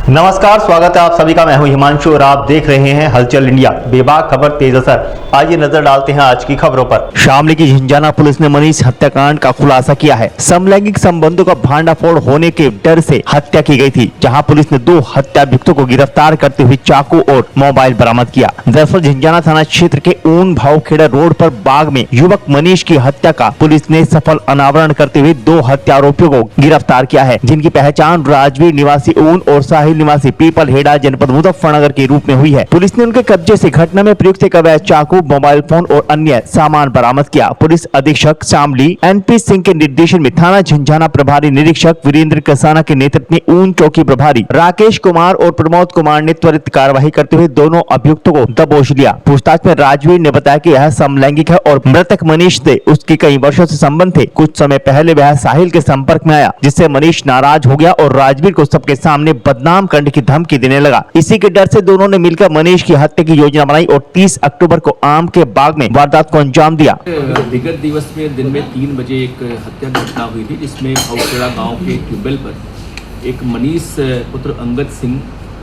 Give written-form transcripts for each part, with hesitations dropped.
नमस्कार, स्वागत है आप सभी का। मैं हूं हिमांशु और आप देख रहे हैं हलचल इंडिया। बेबाक खबर तेज असर। आइए नजर डालते हैं आज की खबरों पर। शामली की झिंझाना पुलिस ने मनीष हत्याकांड का खुलासा किया है। समलैंगिक संबंधों का भांडाफोड़ होने के डर से हत्या की गई थी, जहां पुलिस ने 2 हत्याभियुक्तों को गिरफ्तार करते हुए चाकू और मोबाइल बरामद किया। दरअसल झिंझाना थाना क्षेत्र के ऊन भावखेड़ा रोड पर बाग में युवक मनीष की हत्या का पुलिस ने सफल अनावरण करते हुए 2 हत्या आरोपियों को गिरफ्तार किया है, जिनकी पहचान राजवीर निवासी ऊन और साहिल निवासी पीपल हेड़ा जनपद मुजफ्फरनगर के रूप में हुई है। पुलिस ने उनके कब्जे से घटना में प्रयुक्त एक अवैध चाकू, मोबाइल फोन और अन्य सामान बरामद किया। पुलिस अधीक्षक शामली एनपी सिंह के निर्देशन में थाना झिंझाना प्रभारी निरीक्षक वीरेंद्र कसाना के नेतृत्व में ऊन चौकी प्रभारी राकेश कुमार और प्रमोद कुमार ने त्वरित कार्यवाही करते हुए दोनों अभियुक्तों को दबोच लिया। पूछताछ में राजवीर ने बताया कि यह समलैंगिक है और मृतक मनीष से उसके कई वर्षों से संबंध थे। कुछ समय पहले वह साहिल के संपर्क में आया, जिससे मनीष नाराज हो गया और राजवीर को सबके सामने बदनाम करने की धमकी देने लगा। इसी के डर से दोनों ने मिलकर मनीष की हत्या की योजना बनाई और 30 अक्टूबर को आम के बाग में वारदात को अंजाम दिया। विगत दिवस में दिन में 3 बजे एक हत्या घटना हुई थी, जिसमें भावखेड़ा गांव के ट्यूबवेल पर एक मनीष पुत्र अंगद सिंह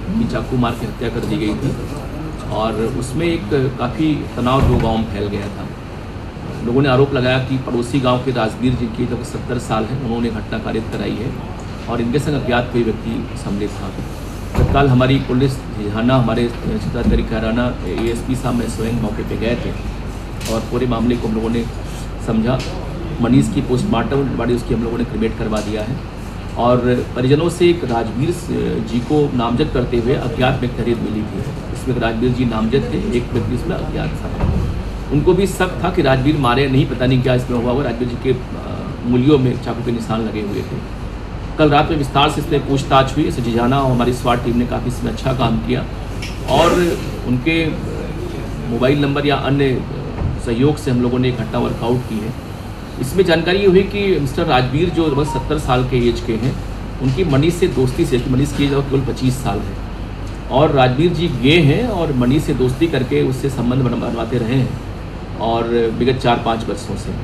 की चाकू मार के हत्या कर दी गई थी और उसमें एक काफ़ी तनाव जो गाँव में फैल गया था। लोगों ने आरोप लगाया कि पड़ोसी गाँव के राजवीर जिनकी लगभग 70 साल है, उन्होंने घटना कारित कराई है और इनके संग अज्ञात कोई व्यक्ति सम्मिलित था। तत्काल हमारी पुलिस झिंझाना, हमारे क्षेत्राधिकारी खैराना, एएसपी साहब में स्वयं मौके पे गए थे और पूरे मामले को हम लोगों ने समझा। मनीष की पोस्टमार्टम बॉडी उसकी हम लोगों ने क्रिमेट करवा दिया है और परिजनों से एक राजवीर जी को नामजद करते हुए अज्ञात में तहरीर मिली थी। इसमें राजवीर जी नामजद थे, एक व्यक्ति इसमें अज्ञात था। उनको भी शक था कि राजवीर मारे नहीं, पता नहीं क्या इसमें हुआ। राजवीर जी के मूलियों में चाकू के निशान लगे हुए थे। कल रात में विस्तार से इसमें पूछताछ हुई। इसे झिंझाना और हमारी स्वाट टीम ने काफ़ी इसमें अच्छा काम किया और उनके मोबाइल नंबर या अन्य सहयोग से हम लोगों ने घटना वर्कआउट की है। इसमें जानकारी हुई कि मिस्टर राजवीर जो लगभग 70 साल के एज के हैं, उनकी मनीष से दोस्ती से, मनीष की एज केवल 25 साल है और राजवीर जी गे हैं और मनीष से दोस्ती करके उससे संबंध बनवाते रहे हैं और विगत 4-5 वर्षों से।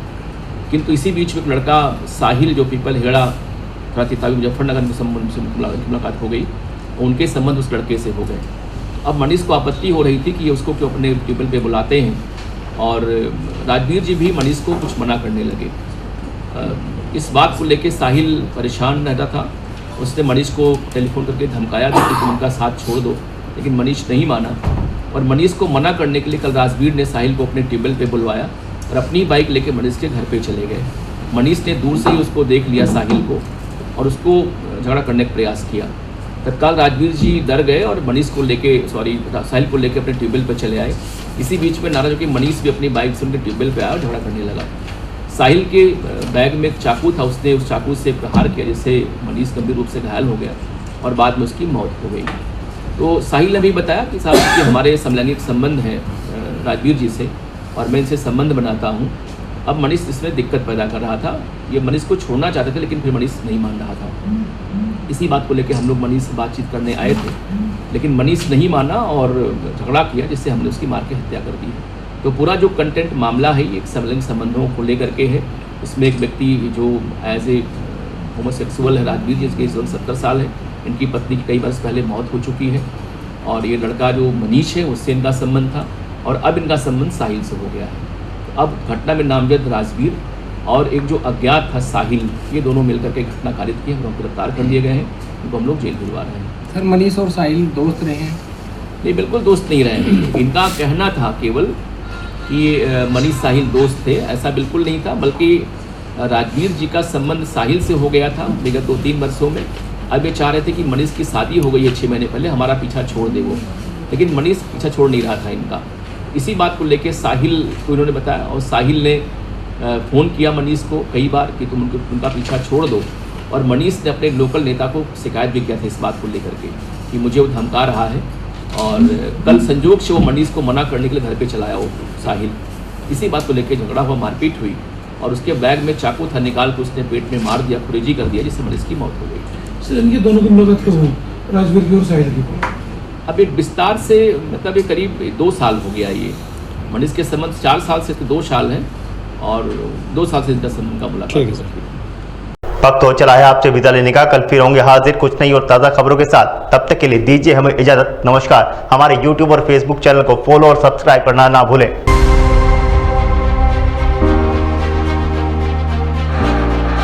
किंतु इसी बीच में एक लड़का साहिल जो पीपल हेड़ा ताकि मुजफ्फरनगर में मुलाकात हो गई, उनके संबंध उस लड़के से हो गए। अब मनीष को आपत्ति हो रही थी कि ये उसको क्यों अपने ट्यूबवेल पे बुलाते हैं और राजवीर जी भी मनीष को कुछ मना करने लगे। इस बात को लेके साहिल परेशान रहता था। उसने मनीष को टेलीफोन करके धमकाया था कि तुम उनका साथ छोड़ दो, लेकिन मनीष नहीं माना और मनीष को मना करने के लिए कल राजवीर ने साहिल को अपने ट्यूबवेल पे बुलवाया और अपनी बाइक लेके मनीष के घर पे चले गए। मनीष ने दूर से ही उसको देख लिया साहिल को और उसको झगड़ा करने का प्रयास किया। तत्काल राजवीर जी डर गए और मनीष को लेके साहिल को लेके अपने ट्यूबवेल पर चले आए। इसी बीच में नाराज होकर मनीष भी अपनी बाइक से उनके ट्यूबवेल पे आया और झगड़ा करने लगा। साहिल के बैग में एक चाकू था, उसने उस चाकू से प्रहार किया, जिससे मनीष गंभीर रूप से घायल हो गया और बाद में उसकी मौत हो गई। तो साहिल ने भी बताया कि साहब कि हमारे समलैंगिक संबंध हैं राजवीर जी से और मैं इनसे संबंध बनाता हूँ। अब मनीष इसमें दिक्कत पैदा कर रहा था। ये मनीष को छोड़ना चाहते थे, लेकिन फिर मनीष नहीं मान रहा था। इसी बात को लेकर हम लोग मनीष से बातचीत करने आए थे, लेकिन मनीष नहीं माना और झगड़ा किया, जिससे हमने उसकी मार के हत्या कर दी। तो पूरा जो कंटेंट मामला है, ये एक समलैंगिक संबंधों को लेकर के है। इसमें एक व्यक्ति जो एज ए होमोसेक्सुअल है, राजवीर जी, जिसकी 70 साल है। इनकी पत्नी की कई वर्ष पहले मौत हो चुकी है और ये लड़का जो मनीष है उससे इनका संबंध था और अब इनका संबंध साहिल से हो गया है। अब घटना में नामजद राजवीर और एक जो अज्ञात था साहिल, ये दोनों मिलकर के घटना कारित की है। उनको गिरफ्तार कर लिए गए हैं, उनको हम लोग जेल भिजवा रहे हैं। सर, मनीष और साहिल दोस्त रहे हैं? नहीं, बिल्कुल दोस्त नहीं रहे हैं। इनका कहना था केवल कि मनीष साहिल दोस्त थे, ऐसा बिल्कुल नहीं था। बल्कि राजवीर जी का संबंध साहिल से हो गया था विगत 2-3 वर्षों में। अब ये चाह रहे थे कि मनीष की शादी हो गई है 6 महीने पहले, हमारा पीछा छोड़ दे वो, लेकिन मनीष पीछा छोड़ नहीं रहा था इनका। इसी बात को लेके साहिल को इन्होंने बताया और साहिल ने फ़ोन किया मनीष को कई बार कि तुम उनका पीछा छोड़ दो और मनीष ने अपने लोकल नेता को शिकायत भी किया था इस बात को लेकर के कि मुझे वो धमका रहा है और कल संजोग से वो मनीष को मना करने के लिए घर पे चलाया वो साहिल। इसी बात को लेकर झगड़ा हुआ, मारपीट हुई और उसके बैग में चाकू था, निकाल के उसने पेट में मार दिया, खुरेजी कर दिया, जिससे मनीष की मौत हो गई। सर, इनकी दोनों की मुलाकात कब हुई, राजवीर की और साहिल की? अब एक विस्तार से मतलब ये करीब 2 साल हो गया। ये मनीष के संबंध 4 साल से 2 साल हैं और 2 साल से इनका संबंध का मुलाकात हो सकती है। वक्त हो चला है आपसे विदा लेने का। कल फिर होंगे हाजिर कुछ नई और ताज़ा खबरों के साथ। तब तक के लिए दीजिए हमें इजाजत। नमस्कार। हमारे YouTube और Facebook चैनल को फॉलो और सब्सक्राइब करना ना भूलें।